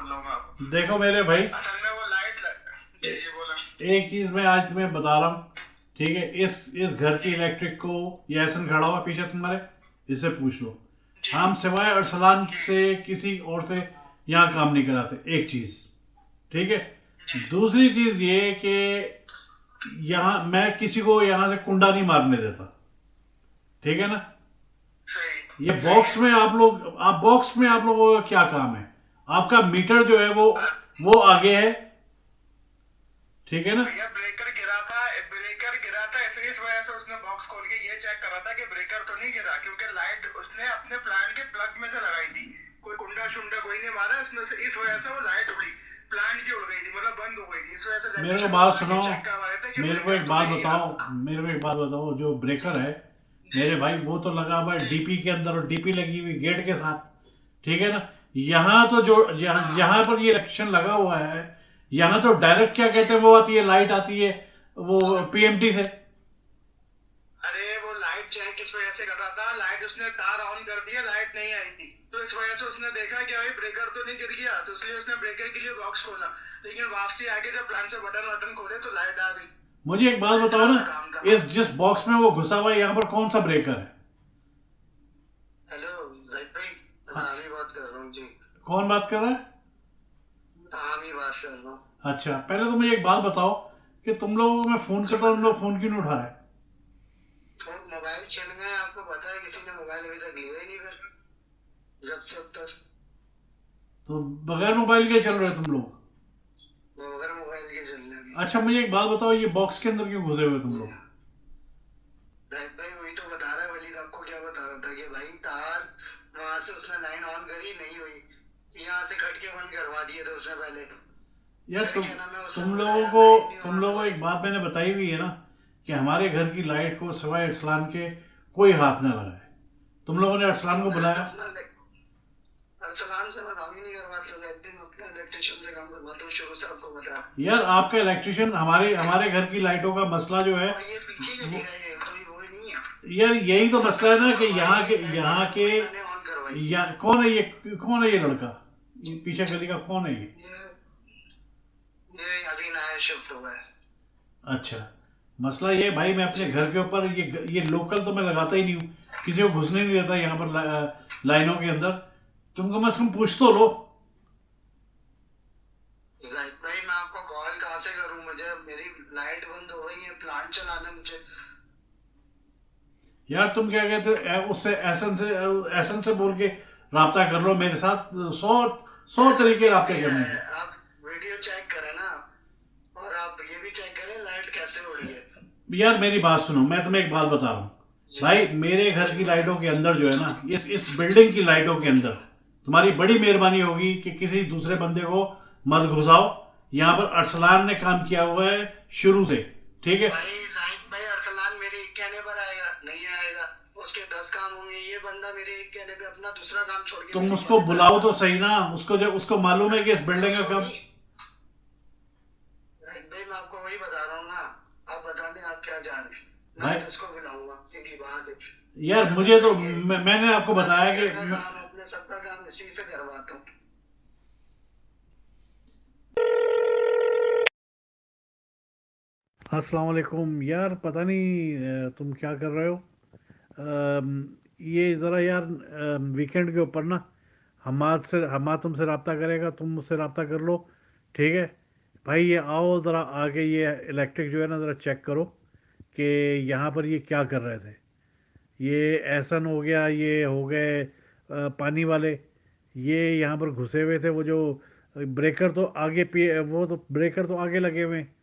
बोल रहा हूँ मैं आपको। देखो मेरे भाई, असल में वो लाइट जी जी बोला। एक चीज मैं आज तुम्हें बता रहा हूँ, ठीक है? इस घर की इलेक्ट्रिक को, ये एहसन खड़ा हुआ पीछे तुम्हारे, इससे पूछ लो। हम सिवाय अरसलान से किसी और से यहाँ काम नहीं कराते, एक चीज, ठीक है? दूसरी चीज ये कि यहाँ मैं किसी को यहाँ से कुंडा नहीं मारने देता, ठीक है ना? ये बॉक्स में बॉक्स में आप लोगों का क्या काम है? आपका मीटर जो है वो आगे है, ठीक है ना? ब्रेकर गिरा था इस वजह से उसने बॉक्स खोल के ये चेक करा था कि ब्रेकर तो नहीं गिरा, क्योंकि लाइट उसने अपने प्लांट के प्लग में से लगाई थी, कोई कुंडा शुंडा कोई नहीं मारा उसमें से, इस वजह से वो लाइट उड़ी, प्लांट की उड़ गई थी, मतलब बंद हो गई थी, इस वजह से मेरे को बात सुनो, मेरे को एक तो बात बताओ, जो ब्रेकर है मेरे भाई, वो तो लगा हुआ है डीपी के अंदर, और डीपी लगी हुई गेट के साथ, ठीक है ना? यहाँ तो जो यहाँ पर ये इलेक्ट्रिशियन लगा हुआ है, यहाँ तो डायरेक्ट क्या कहते हैं वो आती है, लाइट आती है वो पीएमटी से। अरे वो लाइट चेक किस वजह से कर रहा था, लाइट उसने तार ऑन कर दिया, लाइट नहीं आई थी, तो इस वजह से उसने देखा कि भाई ब्रेकर तो नहीं गिर गया, तो इसलिए उसने ब्रेकर के लिए बॉक्स खोला, लेकिन वापसी आके जब प्लांट से बटन खोले तो लाइट आ गई। मुझे एक बात बताओ ना, जिस बॉक्स में वो घुसा हुआ है, यहाँ पर कौन सा ब्रेकर है? हेलो जाहिद भाई, हम ही बात कर रहा हूँ जी। कौन बात कर रहा है? हम ही बात कर रहा हूँ। अच्छा, पहले तो मुझे एक बात बताओ कि तुम लोगों को मैं फोन करता हूँ, तुम लोग फोन क्यों नहीं उठा रहे? मोबाइल छीन गए, आपको पता है, किसी ने मोबाइल अभी तक लिया ही नहीं, फिर जब से अब तक। तो बगैर मोबाइल के चल रहे हो तुम लोग? बगैर मोबाइल के चल रहे। अच्छा, मुझे एक बात बताओ, ये बॉक्स के अंदर क्यों घुसे हुए तुम लोग? जाहिद भाई वही तो बता रहा है वलीद, आपको क्या बता रहा था कि भाई तार वहां से उसने लाइन ऑन करी नहीं हुई, यहाँ से खटके बंद करवा दिए थे उसने पहले। यार तुम लोगों को एक बात मैंने बताई हुई है ना, कि हमारे घर की लाइट को सिवाय अरसलान के कोई हाथ न लगाए। तुम लोगों ने अरसलान को बुलाया? अरसलान से मैं काम ही नहीं करवाता, अपने इलेक्ट्रिशियन से काम करवाता हूँ शुरू से, आपको बता। यार आपका इलेक्ट्रिशियन हमारे घर की लाइटों का मसला जो है, ये पीछे के नहीं है। यार यही तो मसला है ना, कि यहाँ के कौन है ये लड़का, ये पीछे गली का कौन है ये अभी नया शिफ्ट हुआ है। अच्छा, मसला ये भाई, मैं अपने घर के ऊपर ये लोकल तो मैं लगाता ही नहीं हूँ, किसी को घुसने नहीं देता यहाँ पर लाइनों के अंदर। तुम कम से कम पूछ तो लो। जाहिद भाई मैं आपको कॉल कहाँ से करूँ, मुझे मेरी लाइट बंद हो गई है, प्लांट चलाना मुझे। यार तुम क्या कहते हो, उससे एहसन से बोल के राब्ता कर लो मेरे साथ, सौ तरीके राब्ते करने के। आप वीडियो चेक करें ना, और आप ये भी चेक करें लाइट कैसे हो रही है। यार मेरी बात सुनो, मैं तुम्हें एक बात बता रहा हूँ भाई, मेरे घर की लाइटों के अंदर जो है ना, इस बिल्डिंग की लाइटों के अंदर तुम्हारी बड़ी मेहरबानी होगी कि किसी दूसरे बंदे को मत घुसाओ। यहाँ पर अरसलान ने काम किया हुआ है शुरू से, ठीक है? भाई अरसलान मेरे एक कहने पर आएगा नहीं आएगा, उसके 10 काम होंगे, ये बंदा मेरे एक कहने पे अपना दूसरा काम छोड़ के। तुम उसको बुलाओ तो सही ना, उसको मालूम है कि इस बिल्डिंग का काम। भाई मैं आपको वही बता रहा हूँ ना, आप बता दें आप क्या जान रहे, मैं उसको बुलाऊंगा, सीधी बात है। यार मुझे तो मैंने आपको बताया कि अपने सबका काम इसी से करवाता हूँ। अस्सलाम वालेकुम। यार पता नहीं तुम क्या कर रहे हो। ये ज़रा यार वीकेंड के ऊपर ना हम तुमसे रब्ता करेगा, तुम मुझसे रब्ता कर लो, ठीक है भाई? ये आओ ज़रा आगे, ये इलेक्ट्रिक जो है ना, ज़रा चेक करो कि यहाँ पर ये क्या कर रहे थे। ये एहसन हो गया, ये हो गए पानी वाले, ये यहाँ पर घुसे हुए थे। वो जो ब्रेकर तो आगे वो तो ब्रेकर तो आगे लगे हुए हैं,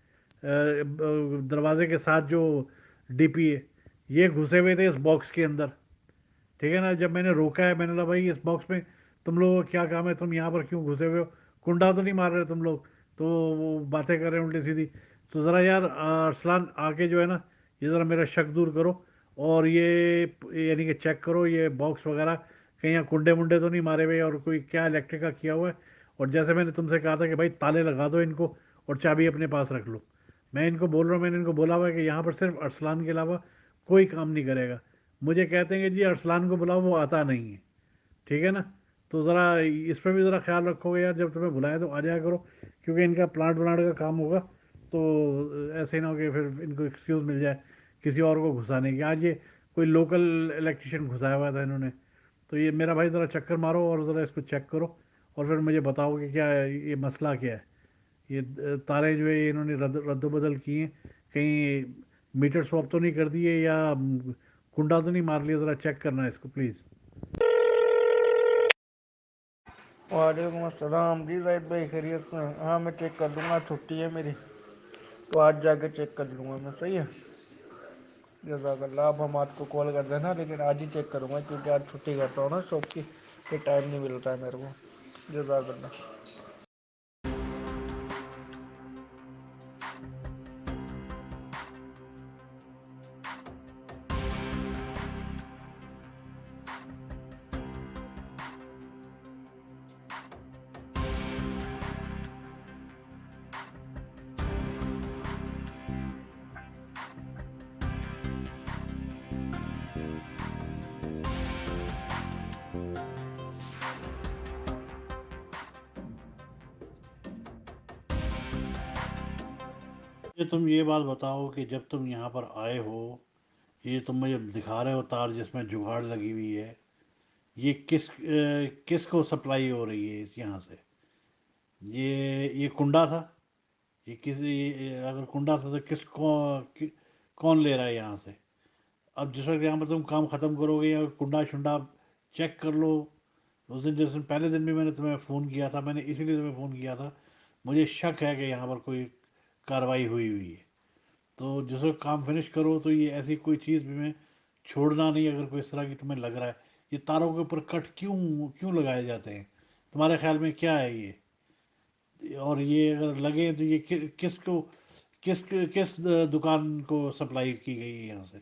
दरवाजे के साथ जो डीपी है, ये घुसे हुए थे इस बॉक्स के अंदर, ठीक है ना? जब मैंने रोका है, मैंने कहा भाई इस बॉक्स में तुम लोगों का क्या काम है, तुम यहाँ पर क्यों घुसे हुए हो? कुंडा तो नहीं मार रहे तुम लोग? तो वो बातें कर रहे हैं उल्टी सीधी। तो ज़रा यार अरसलान आके जो है ना, ये ज़रा मेरा शक दूर करो, और ये यानी कि चेक करो ये बॉक्स वगैरह, कहीं यहाँ कुंडे मुंडे तो नहीं मारे हुए, और कोई क्या इलेक्ट्रिक का किया हुआ है। और जैसे मैंने तुमसे कहा था कि भाई ताले लगा दो इनको, और चाबी अपने पास रख लो, मैं इनको बोल रहा हूँ, मैंने इनको बोला हुआ है कि यहाँ पर सिर्फ अरसलान के अलावा कोई काम नहीं करेगा। मुझे कहते हैं कि जी अरसलान को बुलाओ, वो आता नहीं है, ठीक है ना? तो ज़रा इस पर भी ज़रा ख्याल रखोगे यार, जब तुम्हें बुलाए तो आ जाया करो, क्योंकि इनका प्लांट व्लांट का काम होगा, तो ऐसे ही ना हो कि फिर इनको एक्सक्यूज़ मिल जाए किसी और को घुसाने की। आज ये कोई लोकल इलेक्ट्रिशियन घुसाया हुआ था इन्होंने। तो ये मेरा भाई ज़रा चक्कर मारो और ज़रा इसको चेक करो, और फिर मुझे बताओ कि क्या ये मसला क्या है। ये तारें जो है ये इन्होंने रद्दोबदल की हैं, कहीं मीटर स्वैप तो नहीं कर दिए या कुंडा तो नहीं मार लिया, ज़रा चेक करना इसको प्लीज़। वालेकुम अस्सलाम जी जाहिद भाई, खैरियत से? हाँ मैं चेक कर लूँगा, छुट्टी है मेरी तो आज जाके चेक कर लूँगा मैं। सही है, जज़ाकल्लाह। आप हम आपको कॉल कर देना, लेकिन आज ही चेक करूँगा क्योंकि आज छुट्टी करता हूँ ना शॉप की, फिर टाइम नहीं मिलता है मेरे को। जज़ाकल्लाह। ये तुम ये बात बताओ कि जब तुम यहाँ पर आए हो, ये तुम मुझे दिखा रहे हो तार जिसमें जुगाड़ लगी हुई है, ये किस को सप्लाई हो रही है इस यहाँ से? ये कुंडा था? अगर कुंडा था तो कौन ले रहा है यहाँ से? अब जिस वक्त यहाँ पर तुम काम ख़त्म करोगे या कुंडा शुंडा चेक कर लो। उस दिन जिस दिन पहले दिन भी मैंने तुम्हें फ़ोन किया था, मैंने इसीलिए तुम्हें फ़ोन किया था, मुझे शक है कि यहाँ पर कोई कार्रवाई हुई हुई है। तो जिस वक्त काम फिनिश करो तो ये ऐसी कोई चीज़ भी में छोड़ना नहीं, अगर कोई इस तरह की तुम्हें लग रहा है। ये तारों के ऊपर कट क्यों क्यों लगाए जाते हैं, तुम्हारे ख्याल में क्या है ये? और ये अगर लगे तो ये किस दुकान को सप्लाई की गई है यहाँ से?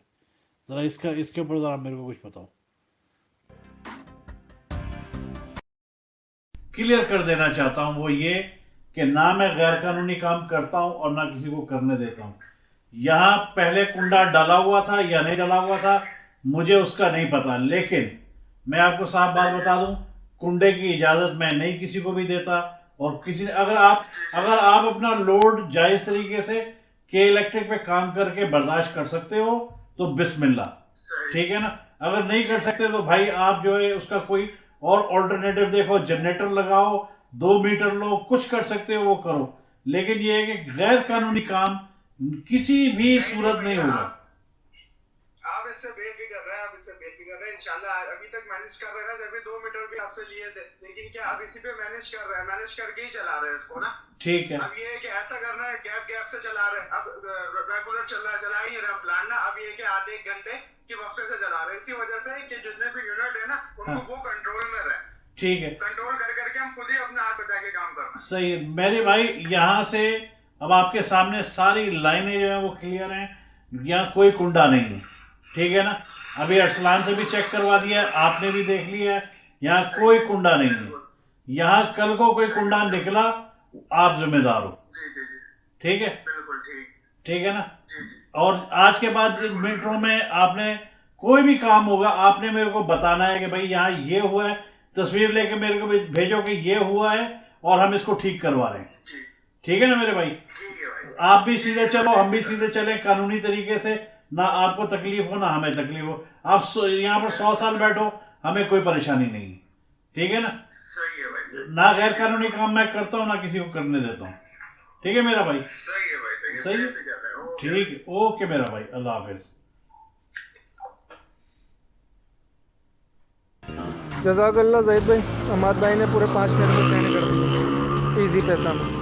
ज़रा इसके ऊपर ज़रा मेरे को कुछ बताओ। क्लियर कर देना चाहता हूँ वो ये कि ना मैं गैर कानूनी काम करता हूँ और ना किसी को करने देता हूँ। यहाँ पहले कुंडा डाला हुआ था या नहीं डाला हुआ था मुझे उसका नहीं पता, लेकिन मैं आपको साफ बात बता दूं, कुंडे की इजाजत मैं नहीं किसी को भी देता। और किसी अगर आप अपना लोड जायज तरीके से के इलेक्ट्रिक पे काम करके बर्दाश्त कर सकते हो तो बिस्मिल्लाह, ठीक है ना। अगर नहीं कर सकते तो भाई आप जो है उसका कोई और ऑल्टरनेटिव देखो, जनरेटर लगाओ, 2 मीटर लो, कुछ कर सकते हो वो करो। लेकिन ये है कि गैर कानूनी काम किसी भी सूरत नहीं होगा। आप इससे बेफिक्र रहे, आप इससे बेफिक्र रहे, इंशाल्लाह। अभी तक मैनेज कर रहे हैं, जब भी 2 मीटर भी आपसे लिए थे, लेकिन क्या अब इसी पे मैनेज कर रहे हैं, मैनेज करके ही चला रहे हैं इसको ना। ठीक है, अब ये है कि ऐसा करना है, गैप गैप से चला रहे हैं। अब रेगुलर चला ही रहा प्लान ना। अब ये है कि आधे 1 घंटे की वक्फे से चला रहे हैं, इसी वजह से कि जितने भी यूनिट है ना उनको वो कंट्रोल में रहे। ठीक है, कंट्रोल कर करके हम खुद ही अपना हाथ बचा के काम करना है। सही है मेरे भाई। यहाँ से अब आपके सामने सारी लाइनें जो है वो क्लियर हैं, यहाँ कोई कुंडा नहीं है, ठीक है ना। अभी अरसलान से भी चेक करवा दिया, आपने भी देख लिया है, यहाँ कोई कुंडा नहीं है। यहाँ कल को कोई कुंडा निकला आप जिम्मेदार हो, ठीक है, बिल्कुल ठीक है ना। और आज के बाद मीटरों में आपने कोई भी काम होगा आपने मेरे को बताना है कि भाई यहाँ ये हुआ है, तस्वीर लेके मेरे को भेजो कि ये हुआ है और हम इसको ठीक करवा रहे हैं, ठीक है ना मेरे भाई। आप भी सीधे चलो, हम भी सीधे चले कानूनी तरीके से, ना आपको तकलीफ हो ना हमें तकलीफ हो। आप यहाँ पर 100 साल बैठो, हमें कोई परेशानी नहीं है, ठीक है ना। सही है भाई। ना गैर कानूनी काम मैं करता हूँ ना किसी को करने देता हूँ, ठीक है मेरा भाई। सही है भाई, सही है, ठीक है, ओके मेरा भाई, अल्लाह हाफिज। जज़ाकल्लाह जाहिद भाई, अहमद भाई ने पूरे 5 मिनट में कर दिए, ईजी पैसा में।